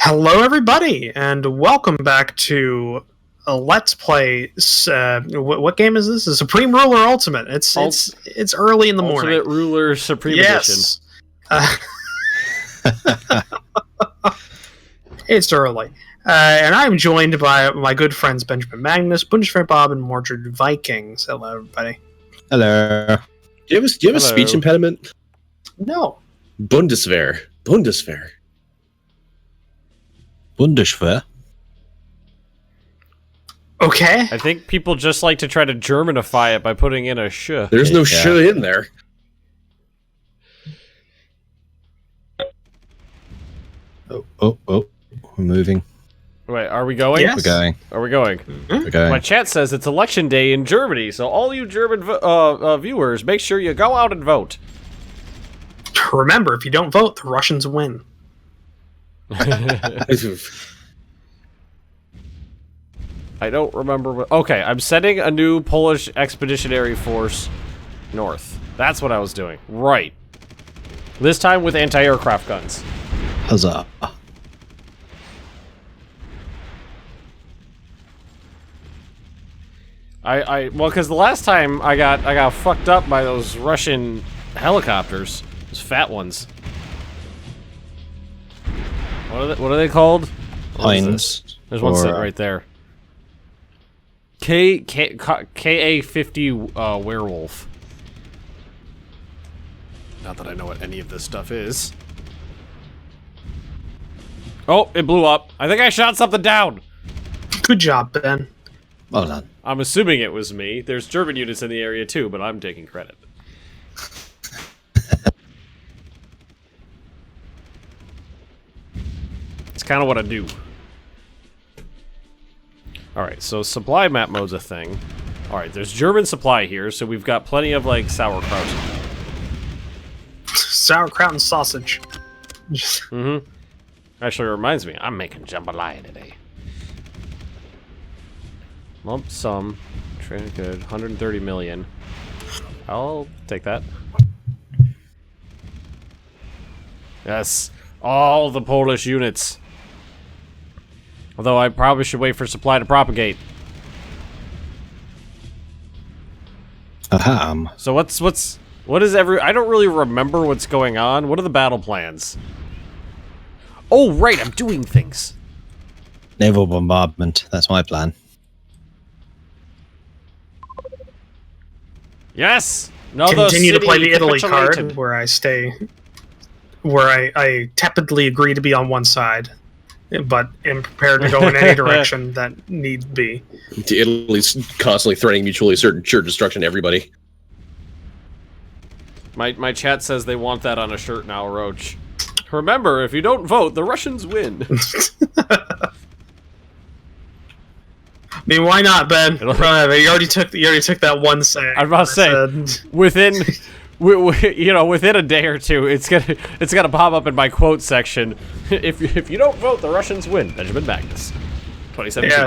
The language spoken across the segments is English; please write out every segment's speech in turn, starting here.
Hello, everybody, and welcome back to a Let's Play. What game is this? A Supreme Ruler Ultimate. It's early in the morning. Ultimate Ruler Supreme Edition. It's early, and I'm joined by my good friends Benjamin Magnus, Bundeswehr Bob, and Mordred Vikings. Hello, everybody. Hello. Do you have a speech impediment? No. Bundeswehr. Okay. I think people just like to try to Germanify it by putting in a sh. There's no sh in there. Oh, we're moving. Wait, are we going? Yes. We're going. Are we going? We're going. My chat says it's election day in Germany, so all you German viewers, make sure you go out and vote. Remember, if you don't vote, the Russians win. I don't remember what... Okay, I'm sending a new Polish expeditionary force north. That's what I was doing. Right. This time with anti-aircraft guns. Huzzah. Well, because the last time I got fucked up by those Russian helicopters. Those fat ones. What are they called? Pines. There's one sitting right there. KA-50 werewolf. Not that I know what any of this stuff is. Oh, it blew up. I think I shot something down. Good job, Ben. Well done. I'm assuming it was me. There's German units in the area too, but I'm taking credit. It's kind of what I do. Alright, so supply map mode's a thing. Alright, there's German supply here, so we've got plenty of, like, sauerkraut. Sauerkraut and sausage. Mm-hmm. Actually, it reminds me, I'm making jambalaya today. Lump sum. Trade good. 130 million. I'll take that. Yes. All the Polish units. Although I probably should wait for supply to propagate. Ahem. So what is I don't really remember what's going on. What are the battle plans? Oh, right, I'm doing things. Naval bombardment. That's my plan. Yes! Continue to play the Italy card, where I stay... Where I tepidly agree to be on one side, but am prepared to go in any direction that need be. Italy's constantly threatening mutually assured destruction to everybody. My chat says they want that on a shirt now, Roach. Remember, if you don't vote, the Russians win. I mean, why not, Ben? You already took that one saying. I was about to say, within a day or two, it's gonna pop up in my quote section. If you don't vote, the Russians win. Benjamin Magnus, 2017. Yeah,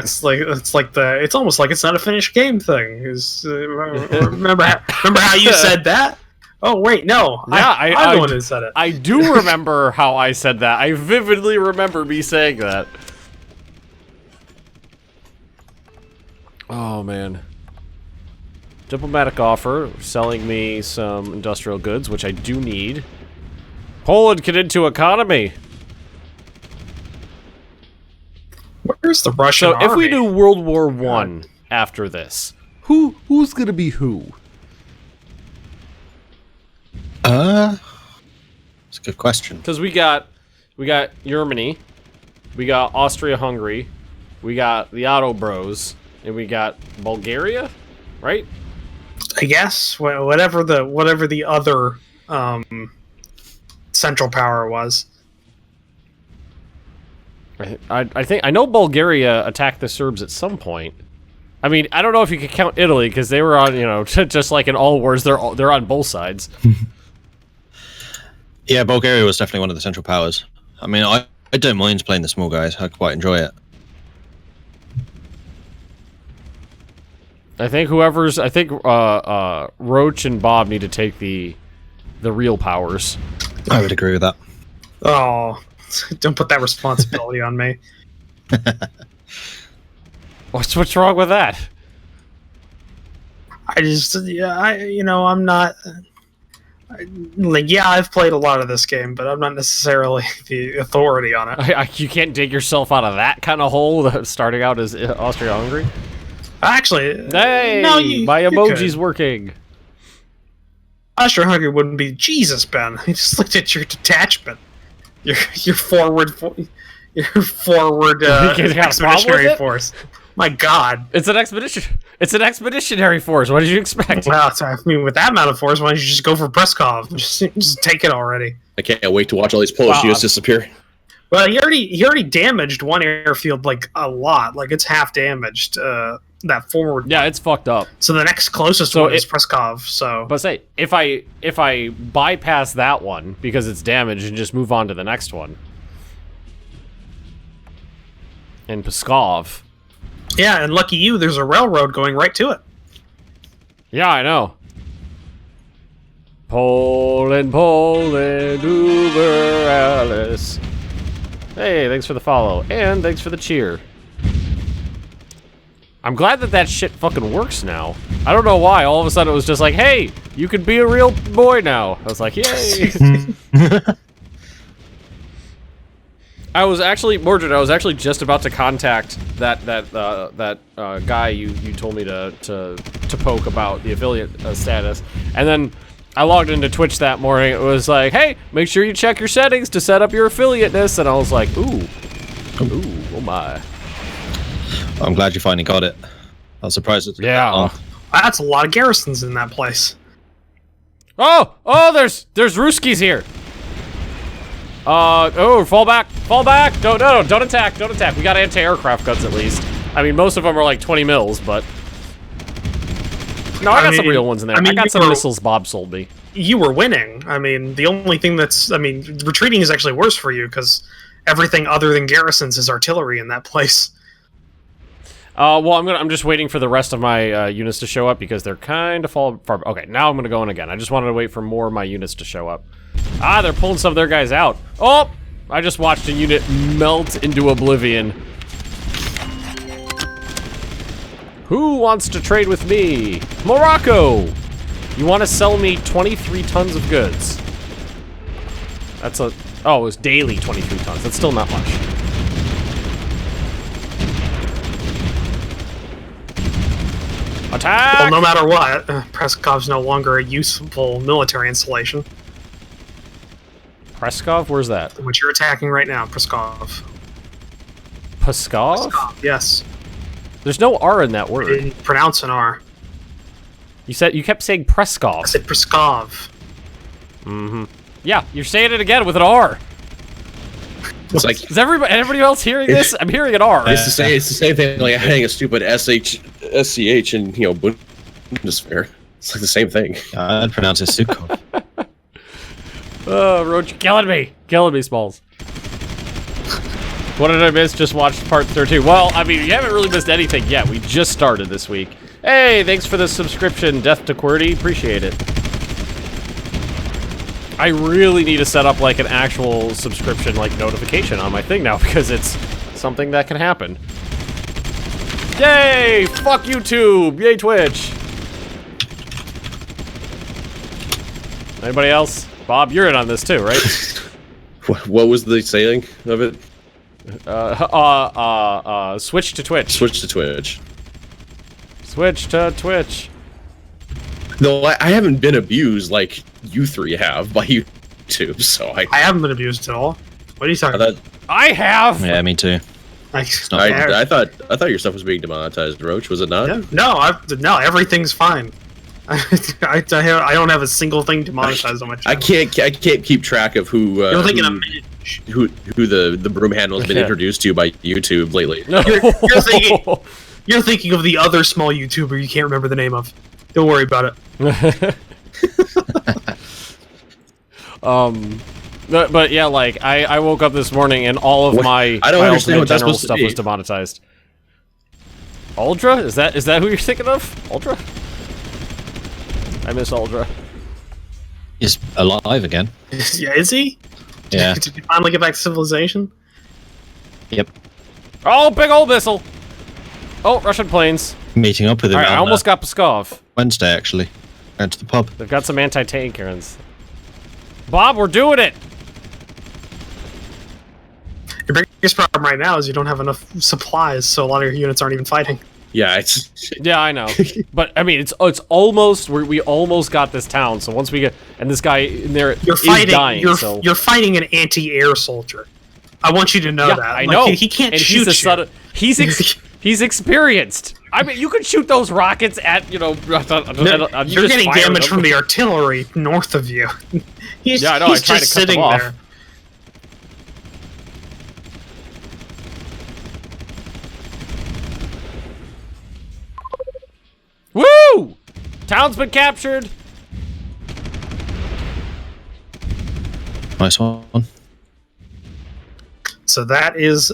it's almost like it's not a finished game thing. Remember how you said that? Oh wait, no. Yeah, I'm the one who said it. I do remember how I said that. I vividly remember me saying that. Oh man. Diplomatic offer, selling me some industrial goods, which I do need. Poland get into economy. Where's the Russian army? So if we do World War I after this, who's gonna be who? That's a good question. Because we got Germany, we got Austria-Hungary, we got the Otto Bros, and we got Bulgaria, right? I guess whatever the other central power was. I think I know Bulgaria attacked the Serbs at some point. I mean, I don't know if you could count Italy because they were on, just like in all wars, they're on both sides. Yeah, Bulgaria was definitely one of the central powers. I mean, I don't mind playing the small guys. I quite enjoy it. I think Roach and Bob need to take the real powers. I would agree with that. Oh, Don't put that responsibility on me. What's wrong with that? I'm not. Yeah, I've played a lot of this game, but I'm not necessarily the authority on it. You can't dig yourself out of that kind of hole, starting out as Austria-Hungary? Actually, hey, no, my emoji's working. Austria-Hungary wouldn't be Jesus, Ben. I just looked at your detachment. Your forward expeditionary force. My God, it's an expedition. It's an expeditionary force. What did you expect? Well, I mean, with that amount of force, why don't you just go for Pskov? Just take it already. I can't wait to watch all these Polish units disappear. Well, he already damaged one airfield like a lot. Like it's half damaged. That forward. Yeah, it's fucked up. So the next closest one is Pskov. So, but say if I bypass that one because it's damaged and just move on to the next one in Pskov. Yeah, and lucky you, there's a railroad going right to it. Yeah, I know. Poland, Uber Alice. Hey, thanks for the follow, and thanks for the cheer. I'm glad that shit fucking works now. I don't know why. All of a sudden it was just like, hey, you can be a real boy now. I was like, yay. I was actually, Mordred, I was actually just about to contact that guy you told me to poke about the affiliate status, and then I logged into Twitch that morning. It was like, hey, make sure you check your settings to set up your affiliateness, and I was like, ooh, oh my. I'm glad you finally got it. I was surprised it's That's a lot of garrisons in that place. Oh, there's Ruskies here. Fall back! Don't attack! We got anti-aircraft guns at least. I mean, most of them are like 20 mils, but... No, I got some real ones in there. I got some missiles Bob sold me. You were winning. I mean, the only thing retreating is actually worse for you, because everything other than garrisons is artillery in that place. Well, I'm just waiting for the rest of my units to show up, because they're kind of far... Okay, now I'm gonna go in again. I just wanted to wait for more of my units to show up. Ah, they're pulling some of their guys out. Oh! I just watched a unit melt into oblivion. Who wants to trade with me? Morocco! You want to sell me 23 tons of goods. That's a... Oh, it was daily 23 tons. That's still not much. Attack! Well, no matter what, Pskov's no longer a useful military installation. Pskov? Where's that? Which you're attacking right now, Pskov. Pskov? Pskov, yes. There's no R in that word. I didn't pronounce an R. You kept saying Pskov. I said Pskov. Mm-hmm. Yeah, you're saying it again with an R. It's like, is everybody else hearing this? I'm hearing an R. It's the same thing like having a stupid SCH in, Bundeswehr. It's like the same thing. I'd pronounce it Sukhov. Oh, Roach, killing me, Smalls. What did I miss? Just watched part 13. Well, I mean, you haven't really missed anything yet. We just started this week. Hey, thanks for the subscription, Death to QWERTY. Appreciate it. I really need to set up like an actual subscription like notification on my thing now, because it's something that can happen. Yay! Fuck YouTube! Yay Twitch! Anybody else? Bob, you're in on this too, right? What was the saying of it? Switch to Twitch. Switch to Twitch. Switch to Twitch. No, I haven't been abused like you three have by YouTube, so I haven't been abused at all. What are you talking about? I have! Yeah, me too. I thought your stuff was being demonetized, Roach, was it not? No, everything's fine. I don't have a single thing demonetized on my channel. I can't keep track of who You're thinking of Midge. who the broom handle has been introduced to by YouTube lately. No. You're thinking of the other small YouTuber you can't remember the name of. Don't worry about it. But yeah, like I woke up this morning and all of my general stuff was demonetized. Ultra? Is that who you're thinking of? Ultra? I miss Ultra. He's alive again. Yeah, is he? Yeah. Did you finally get back to civilization? Yep. Oh, big old missile! Oh, Russian planes. Meeting up with him. Alright, I on, almost got Pskov. Wednesday, actually. Went to the pub. They've got some anti-tank guns. Bob, we're doing it! Your biggest problem right now is you don't have enough supplies, so a lot of your units aren't even fighting. Yeah, it's Yeah, I know. But, I mean, it's almost... We almost got this town, so once we get... And this guy in there You're is fighting. dying, so... You're fighting an anti-air soldier. I want you to know Yeah, that. I Like, know. He can't and shoot you. He's experienced. I mean, you can shoot those rockets at, you know... You're getting damage from the artillery north of you. He's, Yeah, I know, he's I tried just to cut them sitting off. there. Woo! Town's been captured. Nice one. So that is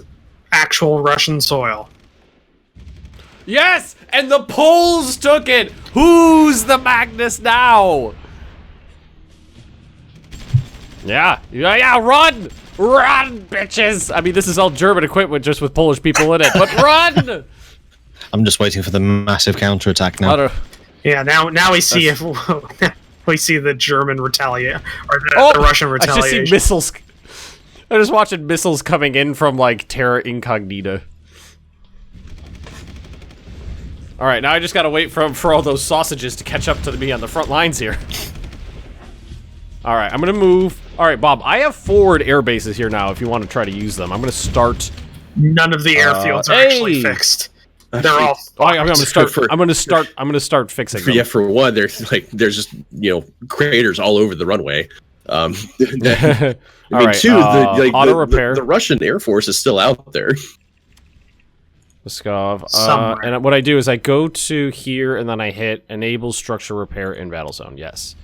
actual Russian soil. Yes! And the Poles took it! Who's the Magnus now? Yeah, run! Run, bitches! I mean, this is all German equipment just with Polish people in it, but run! I'm just waiting for the massive counterattack now. Yeah, now we see if we see the German retaliate or the Russian I retaliation. just see missiles. I'm just watching missiles coming in from like Terra Incognita. All right, now I just gotta wait for all those sausages to catch up to me on the front lines here. All right, I'm gonna move. All right, Bob, I have forward air bases here now. If you want to try to use them, I'm gonna start. None of the airfields are actually fixed. They're all. I'm gonna start. I'm gonna start fixing them. Yeah, for one, there's just craters all over the runway. I mean, right, two, auto repair. The Russian Air Force is still out there. Pskov. And what I do is I go to here and then I hit enable structure repair in battle zone. Yes.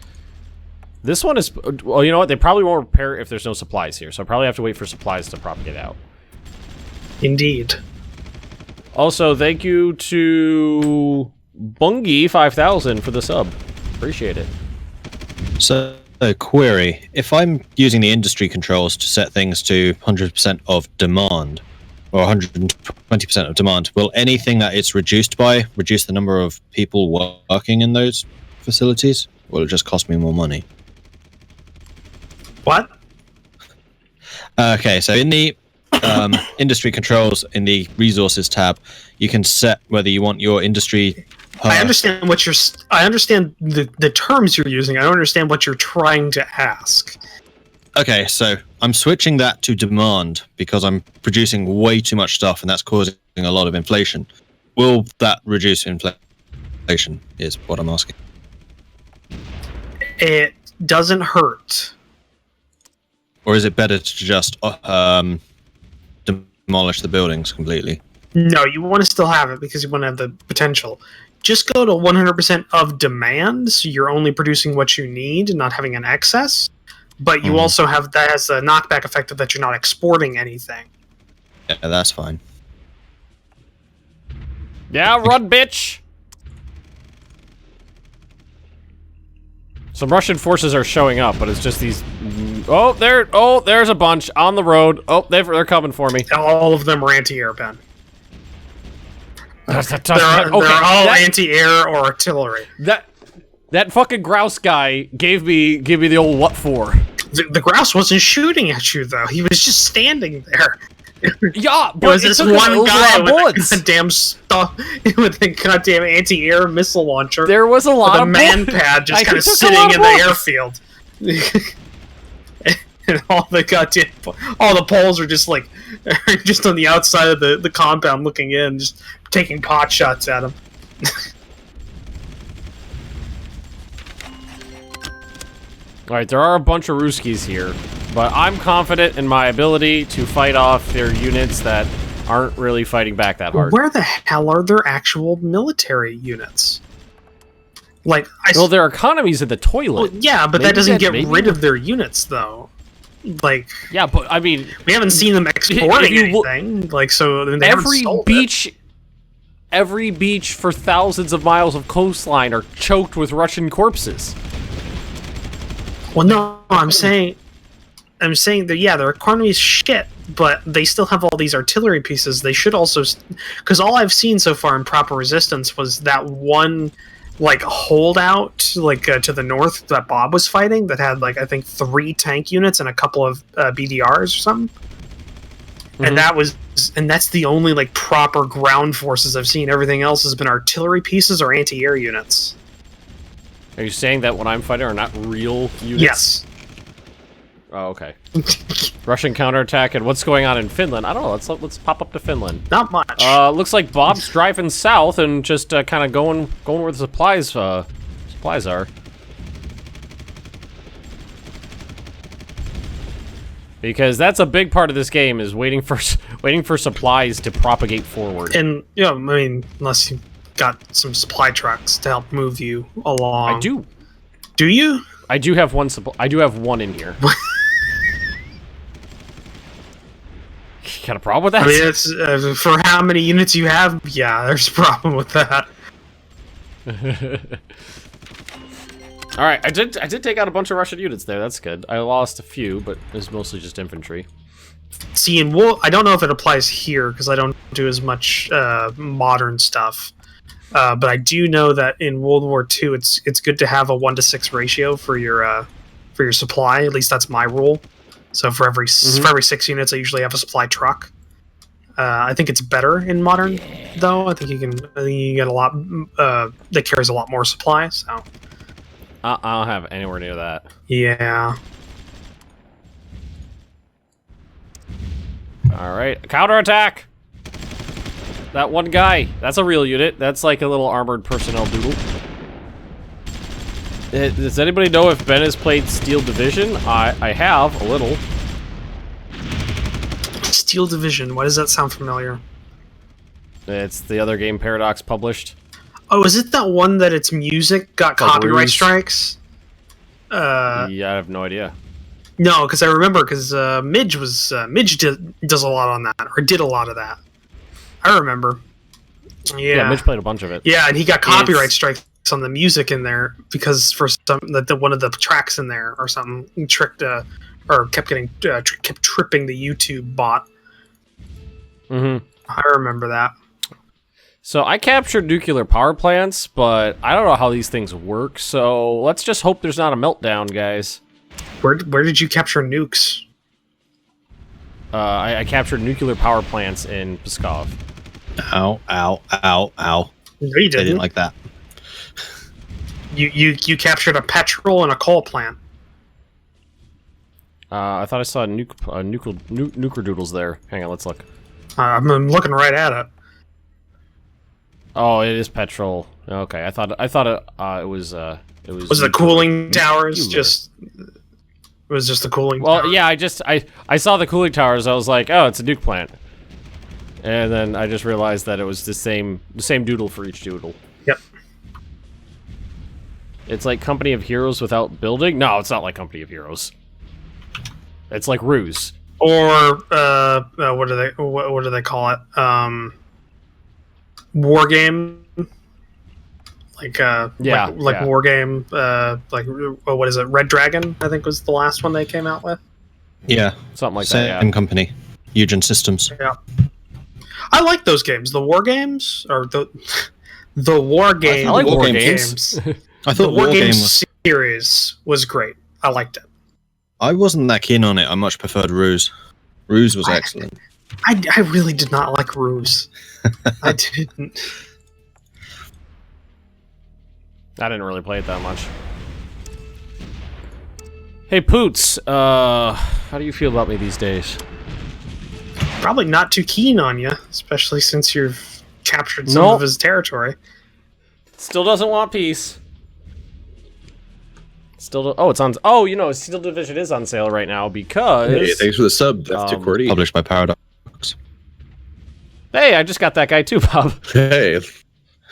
This one is, well, you know what? They probably won't repair if there's no supplies here, so I probably have to wait for supplies to propagate out. Indeed. Also, thank you to Bungie 5000 for the sub. Appreciate it. So, query. If I'm using the industry controls to set things to 100% of demand, or 120% of demand, will anything that it's reduced by reduce the number of people working in those facilities? Or will it just cost me more money? What? Okay, so in the industry controls in the resources tab, you can set whether you want your industry. I understand what you're. I understand the terms you're using. I don't understand what you're trying to ask. Okay, so I'm switching that to demand because I'm producing way too much stuff, and that's causing a lot of inflation. Will that reduce inflation? Is what I'm asking. It doesn't hurt. Or is it better to just demolish the buildings completely? No, you want to still have it because you want to have the potential. Just go to 100% of demand, so you're only producing what you need and not having an excess. But you also have that as a knockback effect of that you're not exporting anything. Yeah, that's fine. Yeah, run, bitch! Some Russian forces are showing up, but it's just these... Oh, there's a bunch on the road. Oh, they're coming for me. All of them are anti-air, Ben. They're all anti-air or artillery. That fucking grouse guy gave me the old what for. The grouse wasn't shooting at you though. He was just standing there. Yeah, but it was this one guy bullets. with a goddamn anti-air missile launcher. There was a lot of man pad just kind of sitting in the airfield. And all the Poles are just like just on the outside of the compound looking in, just taking pot shots at him. Alright, there are a bunch of Ruskies here, but I'm confident in my ability to fight off their units that aren't really fighting back that hard. Where the hell are their actual military units? Like, well, their economy's in the toilet. Well, yeah, but that doesn't get rid of their units, though. Like, yeah, but I mean, we haven't seen them exporting anything. Like, so they every beach for thousands of miles of coastline are choked with Russian corpses. Well, no, I'm saying I'm saying that, yeah, their economy is shit, but they still have all these artillery pieces. They should also, because all I've seen so far in Proper Resistance was that one, like, holdout, like, to the north that Bob was fighting that had, like, I think 3 tank units and a couple of BDRs or something. And that's the only, like, proper ground forces I've seen. Everything else has been artillery pieces or anti-air units. Are you saying that what I'm fighting are not real units? Yes. Oh, okay. Russian counterattack, and what's going on in Finland? I don't know. Let's pop up to Finland. Not much. Looks like Bob's driving south and just kind of going where the supplies are. Because that's a big part of this game is waiting for supplies to propagate forward. And yeah, I mean, unless you got some supply trucks to help move you along. I do. Do you? I do have one I do have one in here. Got a problem with that? I mean, it's for how many units you have. Yeah, there's a problem with that. All right, I did take out a bunch of Russian units there. That's good. I lost a few, but it was mostly just infantry. See, in World, I don't know if it applies here because I don't do as much modern stuff. But I do know that in World War II, it's good to have a 1-to-6 ratio for your supply. At least that's my rule. So for every 6 units, I usually have a supply truck. I think it's better in modern, though. I think you get a lot that carries a lot more supply. So I don't have anywhere near that. yeah. All right, counterattack. That one guy. That's a real unit. That's like a little armored personnel doodle. Does anybody know if Ben has played Steel Division? I have, a little. Steel Division, why does that sound familiar? It's the other game Paradox published. Oh, is it that one that its music got copyright Ruse. strikes? Yeah, I have no idea. No, because I remember, because Midge does a lot on that, or did a lot of that. I remember. Yeah, Midge played a bunch of it. Yeah, and he got copyright strikes on the music in there because for some one of the tracks in there or something tricked or kept getting kept tripping the YouTube bot. I remember that. So I captured nuclear power plants, but I don't know how these things work. So let's just hope there's not a meltdown, guys. Where did you capture nukes? I captured nuclear power plants in Pskov. Ow, ow, ow, ow. No, you I didn't didn't. like that. You captured a petrol and a coal plant. I thought I saw nuclear doodles there. Hang on, let's look. I'm looking right at it. Oh, it is petrol. Okay, I thought it was. Was the cooling towers just? It was just the cooling. Well, tower. yeah, I saw the cooling towers. I was like, oh, it's a nuke plant. And then I just realized that it was the same doodle for each doodle. Yep. It's like Company of Heroes without building. No, it's not like Company of Heroes. It's like Ruse. Or what do they call it? War game. Like war game. Like what is it? Red Dragon, I think was the last one they came out with. Yeah, Something like same that. Yeah. company, Eugen Systems. Yeah. I like those games. The war games or the war game. I like war games. I The thought war War Game games was. series was great. I liked it. I wasn't that keen on it. I much preferred Ruse. Ruse was excellent. I really did not like Ruse. I didn't. I didn't really play it that much. Hey, Poots. How do you feel about me these days? Probably not too keen on you, especially since you've captured some of his territory. Still doesn't want peace. Oh, it's on. Oh, you know, Steel Division is on sale right now because. Hey, thanks for the sub, Death to Cordy. Published by Paradox. Hey, I just got that guy too, Bob. Hey,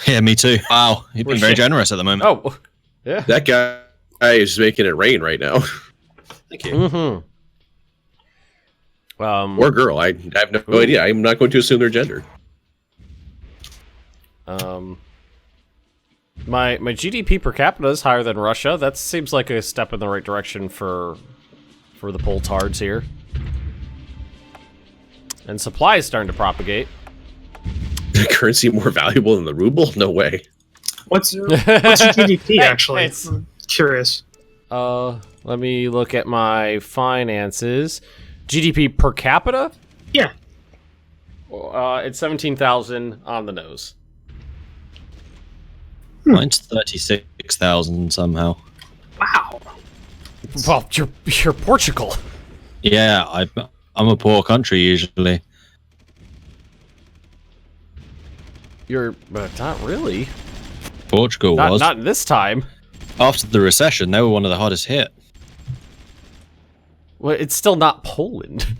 Yeah, me too. Wow, you've been very shit. generous at the moment. Oh, yeah. that guy is making it rain right now. Thank you. Mm-hmm. Or girl, I have no idea. I'm not going to assume their gender. My GDP per capita is higher than Russia. That seems like a step in the right direction for for the Poltards here. And supply is starting to propagate. The currency more valuable than the ruble? No way. What's your GDP actually? It's- I'm curious. Let me look at my finances. GDP per capita? Yeah. It's 17,000 on the nose. Mine's 36,000 somehow. Wow. Well, you're Portugal. Yeah, I'm a poor country usually. You're not really. Portugal was. Not this time. After the recession, they were one of the hardest hit. Well, it's still not Poland.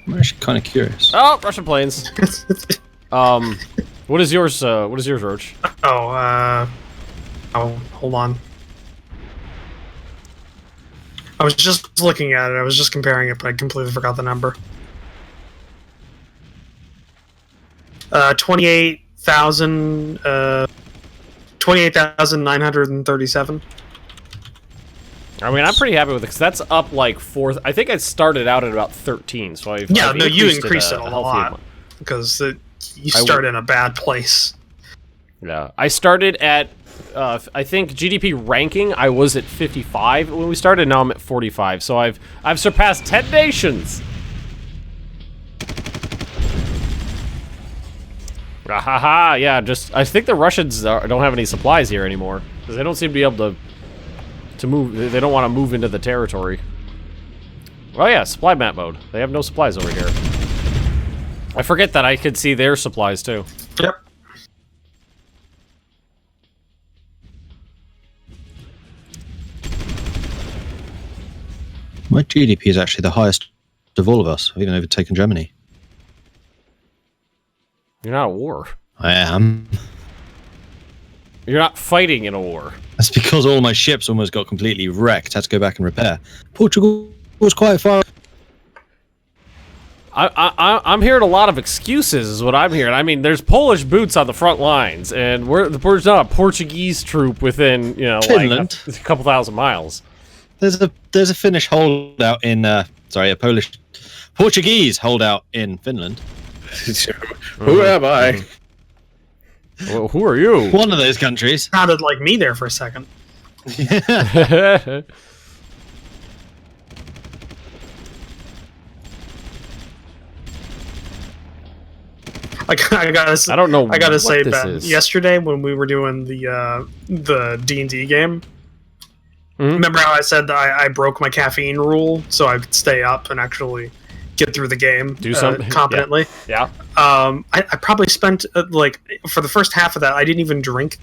I'm actually kind of curious. Oh, Russian planes. What is yours? What is yours, Roach? Oh, hold on. I was just looking at it. I was just comparing it, but I completely forgot the number. 28,000. 28,937. I mean, I'm pretty happy with it because that's up like 4. I think I started out at about 13, so I've Yeah, I've no, you increased it a healthy lot amount. because you start in a bad place. Yeah, I started at I think GDP ranking. I was at 55 when we started. Now I'm at 45, so I've surpassed 10 nations. Haha, yeah. Just I think the Russians don't have any supplies here anymore because they don't seem to be able to move. They don't want to move into the territory. Oh yeah, supply map mode. They have no supplies over here. I forget that I could see their supplies too. Yep. My GDP is actually the highest of all of us. I've even overtaken Germany. You're not at war. I am. You're not fighting in a war. That's because all my ships almost got completely wrecked. Had to go back and repair. Portugal was quite far. I'm hearing a lot of excuses, is what I'm hearing. I mean, there's Polish boots on the front lines, and there's not a Portuguese troop within, Finland. like a couple thousand miles. There's a Finnish holdout in a Portuguese holdout in Finland. Who am I? Well, who are you? One of those countries. Sounded like me there for a second. I gotta. I don't know. I gotta what say, this Ben, is. yesterday when we were doing the D&D game, Mhm. remember how I said that I broke my caffeine rule so I could stay up and actually get through the game Do something. competently? Yeah. I probably spent like for the first half of that I didn't even drink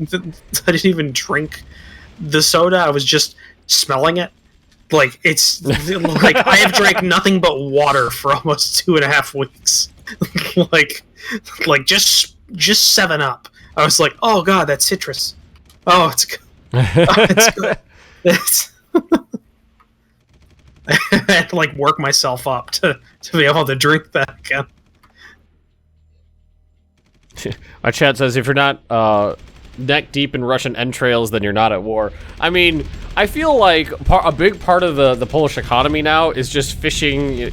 the soda. I was just smelling it. Like it's like I have drank nothing but water for almost 2.5 weeks. like just 7-Up. I was like, oh god, that's citrus. Oh, it's good. Oh, it's good. It's I had to like work myself up to be able to drink that again. My chat says if you're not neck deep in Russian entrails, then you're not at war. I mean, I feel like a big part of the Polish economy now is just fishing,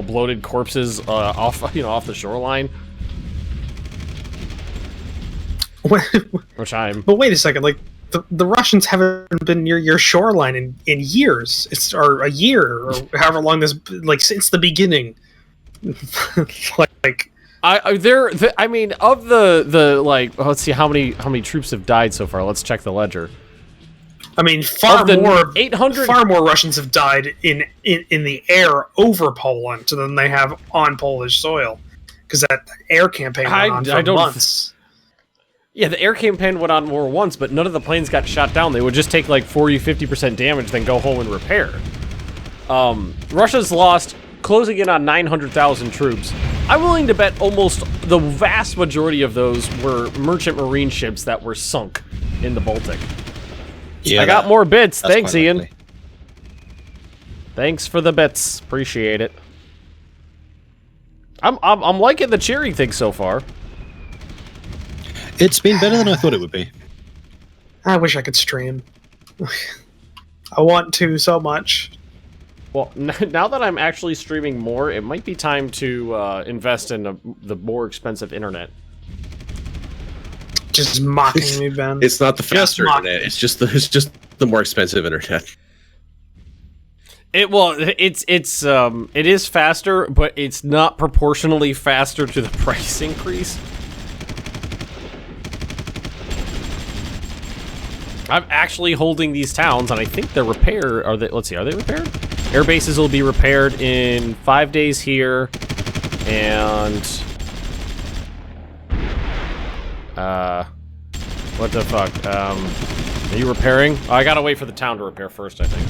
bloated corpses off the shoreline. Which I'm. But wait a second, like the Russians haven't been near your shoreline in years. Or a year or however long this since the beginning. I mean, of the let's see how many troops have died so far. Let's check the ledger. I mean, far more 800 Russians have died in the air over Poland than they have on Polish soil, because that air campaign went on for months. Yeah, the air campaign went on more once, but none of the planes got shot down. They would just take like 40-50% damage, then go home and repair. Russia's lost, closing in on 900,000 troops. I'm willing to bet almost the vast majority of those were merchant marine ships that were sunk in the Baltic. Yeah, I got more bits. Thanks, quite Ian. likely. Thanks for the bits. Appreciate it. I'm liking the cheering thing so far. It's been better than I thought it would be. I wish I could stream. I want to so much. Well, now that I'm actually streaming more, it might be time to invest in the more expensive internet. Just mocking me, Ben. It's not the faster internet. It's just the more expensive internet. It is faster, but it's not proportionally faster to the price increase. I'm actually holding these towns, and I think they're repaired. Let's see, are they repaired? Air bases will be repaired in 5 days here, and what the fuck? Are you repairing? Oh, I gotta wait for the town to repair first, I think.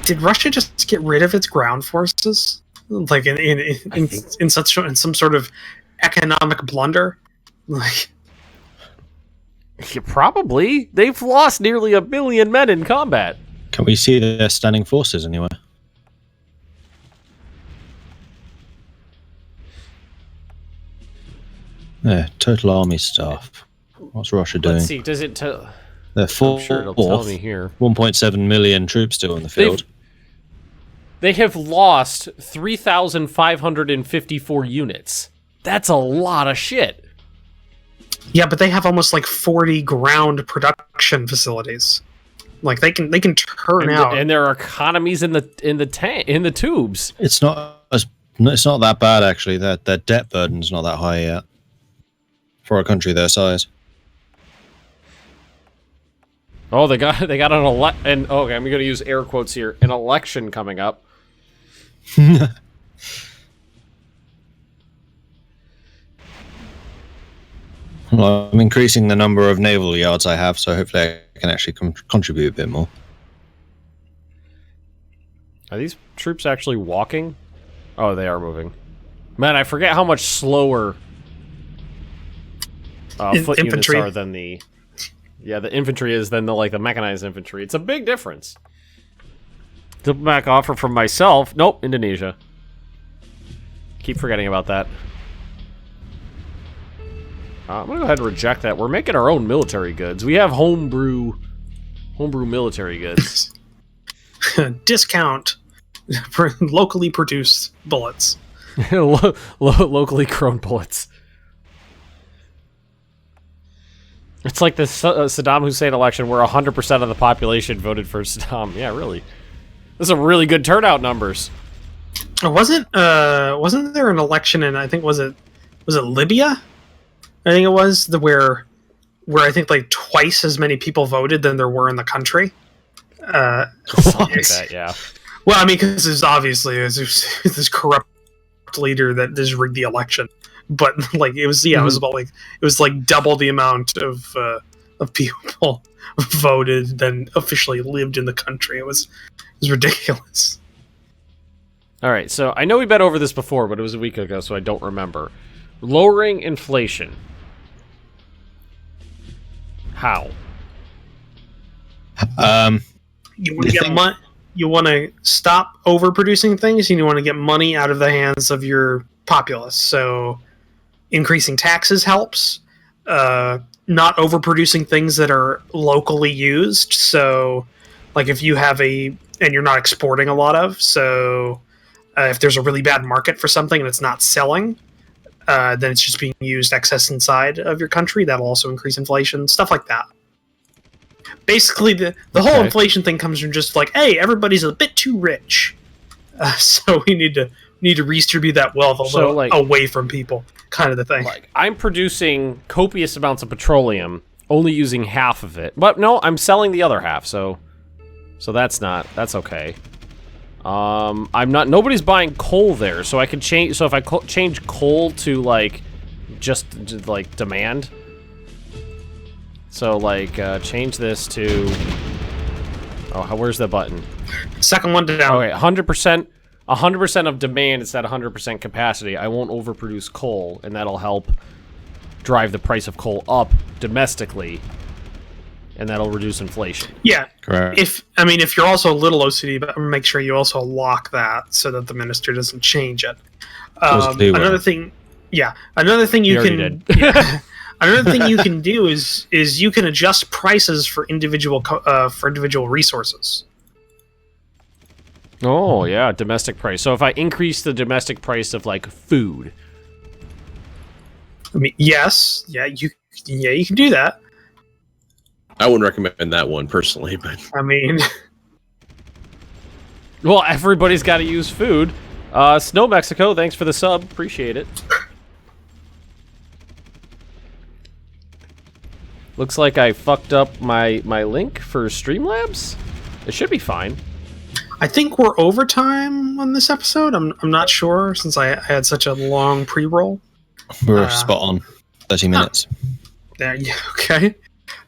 Did Russia just get rid of its ground forces, like in some sort of economic blunder? Like, yeah, probably. They've lost nearly 1 million men in combat. Can we see their standing forces anywhere? Yeah, total army staff. What's Russia doing? Let's see. Does it tell? They're I'm sure it'll tell me here. 1.7 million troops still in the field. They have lost 3,554 units. That's a lot of shit. yeah, but they have almost like 40 ground production facilities. Like they can turn out, and there are economies in the tubes. It's not that bad actually. Their debt burden's not that high yet for a country their size. Oh, they got okay, I'm going to use air quotes here. An election coming up. Well, I'm increasing the number of naval yards I have, so hopefully I can actually contribute a bit more. Are these troops actually walking? Oh, they are moving. Man, I forget how much slower foot units are than the infantry is than the mechanized infantry. It's a big difference. Diplomatic offer from myself. Nope, Indonesia. Keep forgetting about that. I'm gonna go ahead and reject that. We're making our own military goods. We have homebrew military goods. discount for locally produced bullets. Locally grown bullets. It's like the Saddam Hussein election where 100% of the population voted for Saddam. Yeah, really. Those are really good turnout numbers. Wasn't there an election in, I think, was it Libya? I think it was where I think like twice as many people voted than there were in the country. Like that, yeah. Well, I mean, because there's obviously this corrupt leader that just rigged the election, but like it was about like it was like double the amount of people voted than officially lived in the country. It was ridiculous. All right, so I know we bet over this before, but it was a week ago, so I don't remember. Lowering inflation. How? You want to get money. You want to stop overproducing things, and you want to get money out of the hands of your populace. So, increasing taxes helps. Not overproducing things that are locally used. So, like if you have and you're not exporting a lot of, so if there's a really bad market for something and it's not selling, then it's just being used excess inside of your country. That'll also increase inflation, stuff like that. Basically, the whole inflation thing comes from just like, hey, everybody's a bit too rich, so we need to redistribute that wealth away from people, kind of the thing. Like, I'm producing copious amounts of petroleum, only using half of it, but no, I'm selling the other half. So that's okay. Nobody's buying coal there, so I can change. So if I change coal to just demand. So change this to. Oh, where's the button? Second one down. Okay, 100% of demand instead of 100% capacity. I won't overproduce coal, and that'll help drive the price of coal up domestically, and that'll reduce inflation. Yeah, correct. If you're also a little OCD, but make sure you also lock that so that the minister doesn't change it. Another thing you can. Another thing you can do is you can adjust prices for individual resources. Oh, yeah, domestic price. So if I increase the domestic price of, like, food. I mean, yes. Yeah, you can do that. I wouldn't recommend that one personally, but I mean... Well, everybody's got to use food. Snow Mexico, thanks for the sub. Appreciate it. Looks like I fucked up my link for Streamlabs. It should be fine. I think we're overtime on this episode. I'm not sure since I had such a long pre-roll. We're spot on. 30 minutes. There, yeah, okay.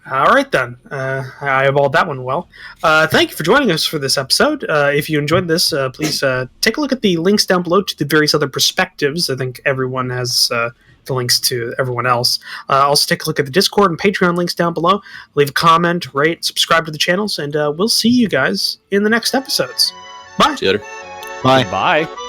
All right, then. I eyeballed that one well. Thank you for joining us for this episode. If you enjoyed this, please take a look at the links down below to the various other perspectives. I think everyone has the links to everyone else. Also, take a look at the Discord and Patreon links down below. Leave a comment, rate, subscribe to the channels, and we'll see you guys in the next episodes. Bye. see you later. Bye. Bye.